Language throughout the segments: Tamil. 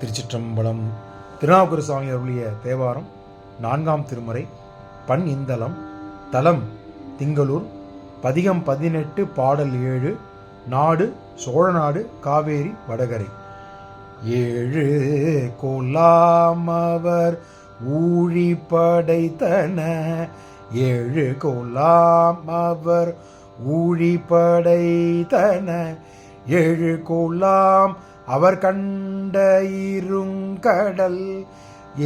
திருச்சிற்றம்பலம். திருநாவுக்கரசு சுவாமி அருளிய தேவாரம் 4ஆம் திருமுறை. பண் இந்தளம். தலம் திங்களூர். பதிகம் 18. பாடல் 7. நாடு சோழநாடு. காவேரி வடகரை. 7 கோலாமவர் ஊழி படைத்தன. 7 கோலாமவர் ஊழி படைத்தன. 7 கோலாம் அவர் கண்ட இருங்கடல்.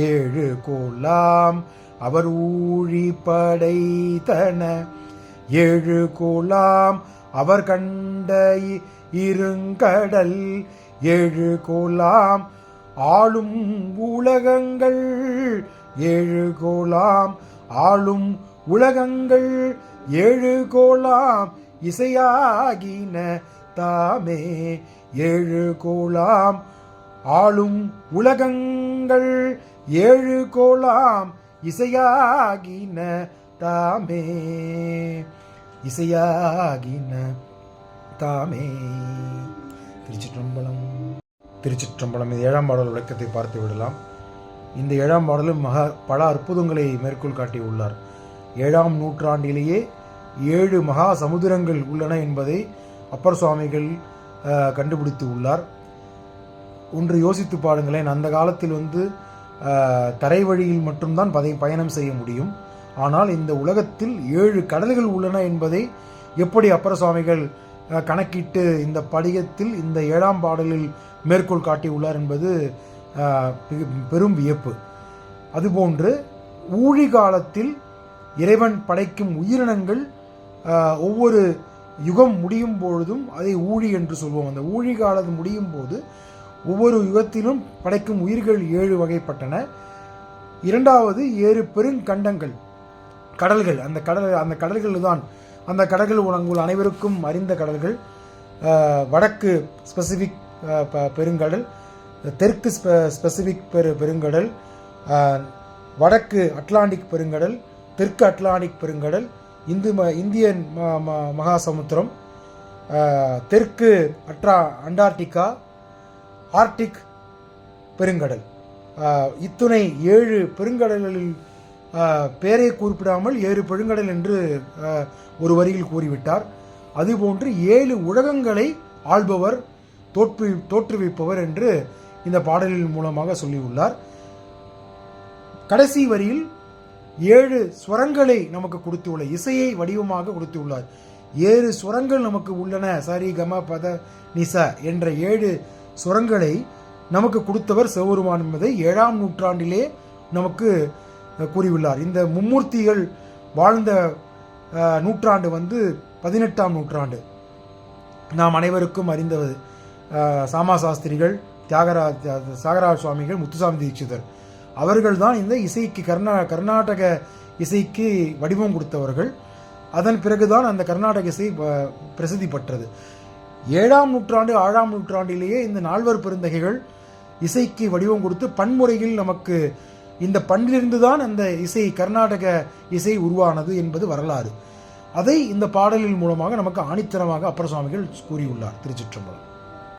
7 கோலாம் அவர் ஊழி படைத்தன. 7 கோலாம் அவர் கண்ட இருங்கடல். 7 கோலாம் ஆளும் உலகங்கள். 7 கோலாம் ஆளும் உலகங்கள். 7 கோலாம் இசையாகின தாமே. 7 கோலாம் ஆளும் உலகங்கள். 7 கோலாம் இசையாகின தாமே. இசையாகின தாமே. திருச்சிற்றம்பலம். திருச்சிற்றம்பலம். இது 7ஆம் பாடல் விளக்கத்தை பார்த்து விடலாம். இந்த 7ஆம் பாடலும் பல அற்புதங்களை மேற்கோள் காட்டியுள்ளார். 7ஆம் நூற்றாண்டிலேயே 7 மகா சமுதிரங்கள் உள்ளன என்பதை அப்பர் சுவாமிகள் கண்டுபிடித்து உள்ளார். ஒன்று யோசித்து பாருங்களேன். அந்த காலத்தில் தரை வழியில் மட்டும்தான் பயணம் செய்ய முடியும். ஆனால் இந்த உலகத்தில் 7 கடல்கள் உள்ளன என்பதை எப்படி அப்பர் சுவாமிகள் கணக்கிட்டு இந்த படிகத்தில் இந்த 7ஆம் பாடலில் மேற்கோள் காட்டியுள்ளார் என்பது பெரும் வியப்பு. அதுபோன்று ஊழி காலத்தில் இறைவன் படைக்கும் உயிரினங்கள் ஒவ்வொரு யுகம் முடியும் பொழுதும் அதை ஊழி என்று சொல்வோம். அந்த ஊழி காலம் முடியும் போது ஒவ்வொரு யுகத்திலும் படைக்கும் உயிர்கள் 7 வகைப்பட்டன. 2வது 7 பெருங்கண்டங்கள், கடல்கள். அந்த கடல்கள் தான் அந்த கடல்கள் உங்கள் அனைவருக்கும் அறிந்த கடல்கள். வடக்கு ஸ்பெசிபிக் பெருங்கடல், தெற்கு ஸ்பெசிபிக் பெருங்கடல், வடக்கு அட்லாண்டிக் பெருங்கடல், தெற்கு அட்லாண்டிக் பெருங்கடல், இந்தியன் மகாசமுத்திரம், தெற்கு அண்டார்டிகா, ஆர்டிக் பெருங்கடல். இத்துணை 7 பெருங்கடல்களில் பேரை குறிப்பிடாமல் 7 பெருங்கடல் என்று ஒரு வரியில் கூறிவிட்டார். அதுபோன்று 7 உலகங்களை ஆள்பவர், தோற்றுவிப்பவர் என்று இந்த பாடலின் மூலமாக சொல்லியுள்ளார். கடைசி வரியில் 7 ஸ்வரங்களை நமக்கு கொடுத்துள்ளார், இசையை வடிவமாக கொடுத்துள்ளார். 7 ஸ்வரங்கள் நமக்கு உள்ளன. சரி கம பத நிச என்ற 7 ஸ்வரங்களை நமக்கு கொடுத்தவர் சிவபெருமான் என்பதை 7ஆம் நூற்றாண்டிலே நமக்கு கூறியுள்ளார். இந்த மும்மூர்த்திகள் வாழ்ந்த நூற்றாண்டு 18ஆம் நூற்றாண்டு. நாம் அனைவருக்கும் அறிந்தது சாமா சாஸ்திரிகள், தியாகராஜ சுவாமிகள், முத்துசாமி தீட்சிதர் அவர்கள் தான் இந்த இசைக்கு கர்நாடக இசைக்கு வடிவம் கொடுத்தவர்கள். அதன் பிறகுதான் அந்த கர்நாடக இசை பிரசித்தி பெற்றது. 7ஆம் நூற்றாண்டு 6ஆம் நூற்றாண்டிலேயே இந்த 4 பெருந்தகைகள் இசைக்கு வடிவம் கொடுத்து பன்முறையில் நமக்கு இந்த பண்ணிலிருந்து தான் அந்த இசை, கர்நாடக இசை உருவானது என்பது வரலாறு. அதை இந்த பாடலின் மூலமாக நமக்கு ஆணித்தரமாக அப்பர் சுவாமிகள் கூறியுள்ளார். திருச்சிற்றம்பலம்.